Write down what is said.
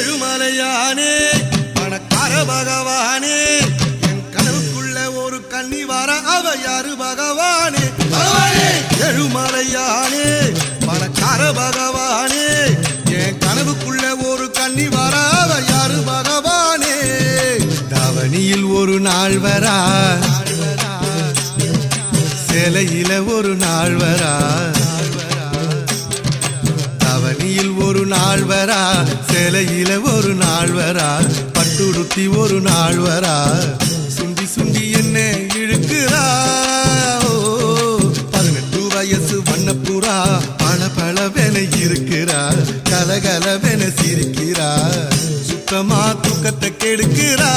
ஏழுமலையானே பணக்கார பகவானே என் கனவுக்குள்ள ஒரு கன்னி வர அவ யாரு பகவானே ஏழுமலையானே பணக்கார பகவானே என் கனவுக்குள்ள ஒரு கன்னி வர அவ யாரு பகவானே தவணியில் ஒரு நாள் வரா சேலையில ஒரு நாள் வரா தவணியில் ஒரு நாள் வரா சேலையில ஒரு நாள் வரா பட்டுடுத்தி ஒரு நாள் வரா சுண்டி சுண்டி என்ன இழுக்கிறா 18 வயசு வண்ணப்புறா பல பலவென இருக்கிறா கலகலவென சிரிக்கிறா சுத்தமா தூக்கத்தை கெடுக்கிறா